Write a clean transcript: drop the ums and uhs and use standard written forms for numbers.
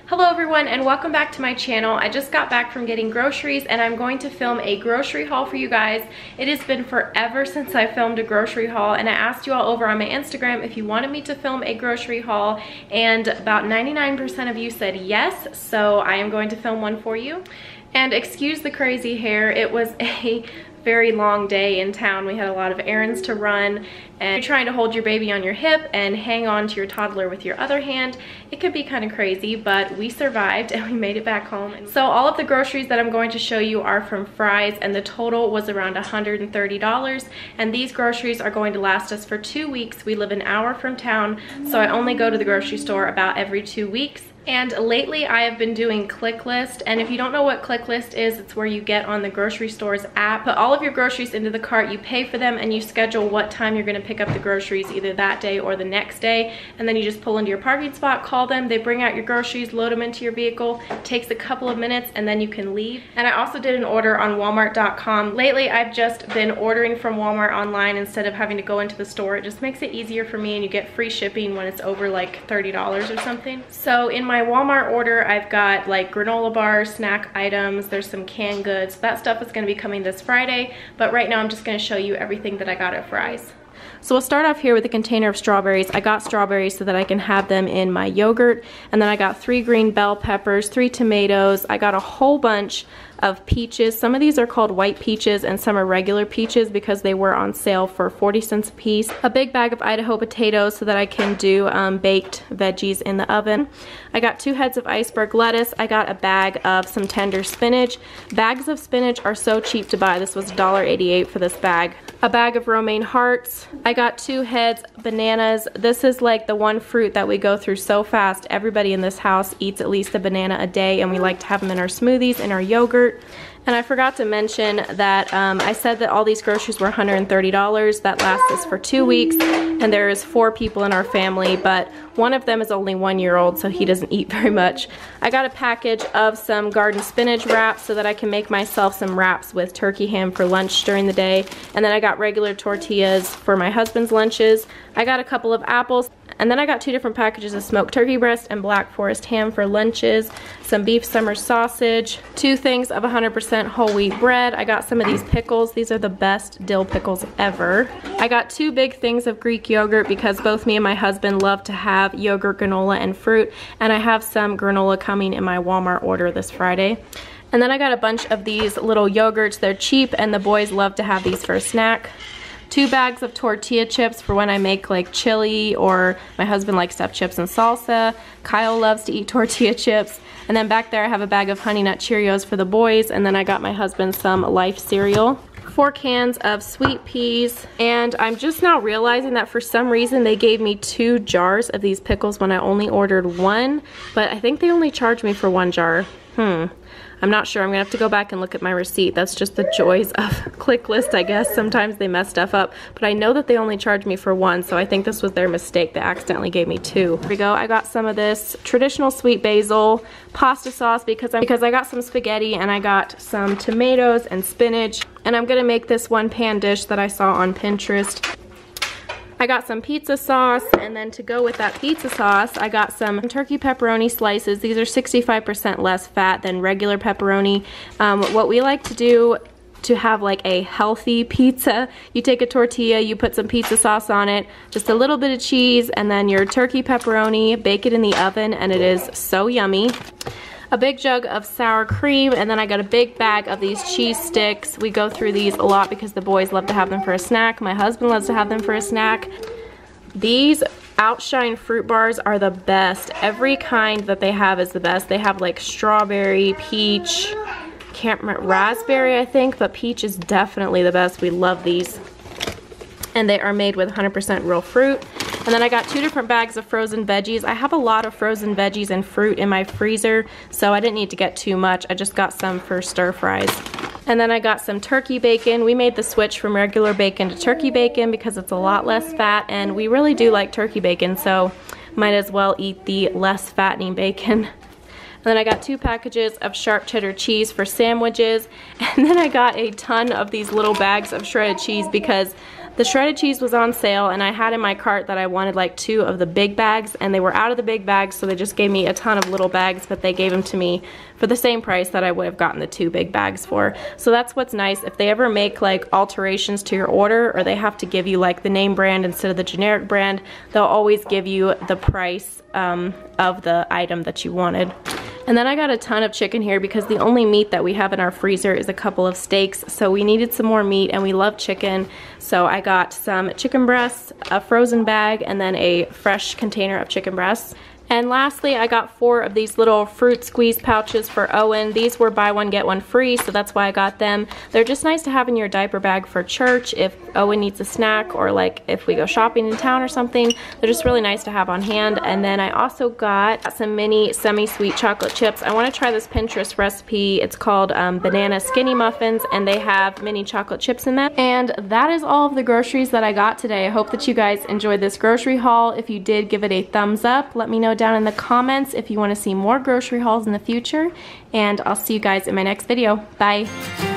Hello everyone and welcome back to my channel. I just got back from getting groceries and I'm going to film a grocery haul for you guys. It has been forever since I filmed a grocery haul and I asked you all over on my Instagram if you wanted me to film a grocery haul and about 99% of you said yes, so I am going to film one for you. And excuse the crazy hair, it was a very long day in town. We had a lot of errands to run and you're trying to hold your baby on your hip and hang on to your toddler with your other hand. It could be kind of crazy, but we survived and we made it back home. And so all of the groceries that I'm going to show you are from Fry's and the total was around $130, and these groceries are going to last us for 2 weeks. We live an hour from town, so I only go to the grocery store about every 2 weeks. And lately I have been doing ClickList, and if you don't know what ClickList is, it's where you get on the grocery store's app, put all of your groceries into the cart, you pay for them, and you schedule what time you're going to pick up the groceries either that day or the next day, and then you just pull into your parking spot, call them, they bring out your groceries, load them into your vehicle. It takes a couple of minutes and then you can leave. And I also did an order on Walmart.com. Lately I've just been ordering from Walmart online instead of having to go into the store. It just makes it easier for me, and you get free shipping when it's over like $30 or something. So in my Walmart order, I've got like granola bars, snack items, there's some canned goods. That stuff is going to be coming this Friday, but right now I'm just going to show you everything that I got at Fry's. So we'll start off here with a container of strawberries. I got strawberries so that I can have them in my yogurt, and then I got 3 green bell peppers, 3 tomatoes. I got a whole bunch of peaches. Some of these are called white peaches and some are regular peaches because they were on sale for 40 cents a piece. A big bag of Idaho potatoes so that I can do baked veggies in the oven. I got 2 heads of iceberg lettuce. I got a bag of some tender spinach. Bags of spinach are so cheap to buy. This was $1.88 for this bag. A bag of romaine hearts. I got 2 heads bananas. This is like the one fruit that we go through so fast. Everybody in this house eats at least a banana a day, and we like to have them in our smoothies and our yogurt. And I forgot to mention that I said that all these groceries were $130. That lasts us for 2 weeks, and there is 4 people in our family, but one of them is only 1-year-old, so he doesn't eat very much. I got a package of some garden spinach wraps so that I can make myself some wraps with turkey ham for lunch during the day. And then I got regular tortillas for my husband's lunches. I got a couple of apples. And then I got 2 different packages of smoked turkey breast and black forest ham for lunches, some beef summer sausage, 2 things of 100% whole wheat bread. I got some of these pickles. These are the best dill pickles ever. I got 2 big things of Greek yogurt because both me and my husband love to have yogurt, granola, and fruit. And I have some granola coming in my Walmart order this Friday. And then I got a bunch of these little yogurts. They're cheap and the boys love to have these for a snack. 2 bags of tortilla chips for when I make like chili, or my husband likes to have chips and salsa. Kyle loves to eat tortilla chips. And then back there I have a bag of Honey Nut Cheerios for the boys, and then I got my husband some Life cereal. 4 cans of sweet peas, and I'm just now realizing that for some reason they gave me 2 jars of these pickles when I only ordered 1, but I think they only charged me for 1 jar. I'm not sure. I'm gonna have to go back and look at my receipt. That's just the joys of ClickList, I guess. Sometimes they mess stuff up, but I know that they only charged me for 1, so I think this was their mistake. They accidentally gave me 2. Here we go. I got some of this traditional sweet basil pasta sauce because I got some spaghetti and I got some tomatoes and spinach, and I'm gonna make this 1-pan dish that I saw on Pinterest. I got some pizza sauce, and then to go with that pizza sauce, I got some turkey pepperoni slices. These are 65% less fat than regular pepperoni. What we like to do to have like a healthy pizza, you take a tortilla, you put some pizza sauce on it, just a little bit of cheese, and then your turkey pepperoni, bake it in the oven, and it is so yummy. A big jug of sour cream, and then I got a big bag of these cheese sticks. We go through these a lot because the boys love to have them for a snack. My husband loves to have them for a snack. These Outshine fruit bars are the best. Every kind that they have is the best. They have like strawberry, peach, can't remember, raspberry I think, but peach is definitely the best. We love these. And they are made with 100% real fruit. And then I got 2 different bags of frozen veggies. I have a lot of frozen veggies and fruit in my freezer, so I didn't need to get too much. I just got some for stir fries. And then I got some turkey bacon. We made the switch from regular bacon to turkey bacon because it's a lot less fat, and we really do like turkey bacon, so might as well eat the less fattening bacon. And then I got 2 packages of sharp cheddar cheese for sandwiches. And then I got a ton of these little bags of shredded cheese because The shredded cheese was on sale, and I had in my cart that I wanted like 2 of the big bags, and they were out of the big bags, so they just gave me a ton of little bags, but they gave them to me for the same price that I would have gotten the 2 big bags for. So that's what's nice. If they ever make like alterations to your order, or they have to give you like the name brand instead of the generic brand, they'll always give you the price of the item that you wanted. And then I got a ton of chicken here because the only meat that we have in our freezer is a couple of steaks, so we needed some more meat, and we love chicken. So I got some chicken breasts, a frozen bag, and then a fresh container of chicken breasts. And lastly, I got 4 of these little fruit squeeze pouches for Owen. These were buy one get one free, so that's why I got them. They're just nice to have in your diaper bag for church if Owen needs a snack, or like if we go shopping in town or something. They're just really nice to have on hand. And then I also got some mini semi-sweet chocolate chips. I want to try this Pinterest recipe. It's called banana skinny muffins, and they have mini chocolate chips in them. And that is all of the groceries that I got today. I hope that you guys enjoyed this grocery haul. If you did, give it a thumbs up. Let me know down in the comments if you want to see more grocery hauls in the future, and I'll see you guys in my next video. Bye.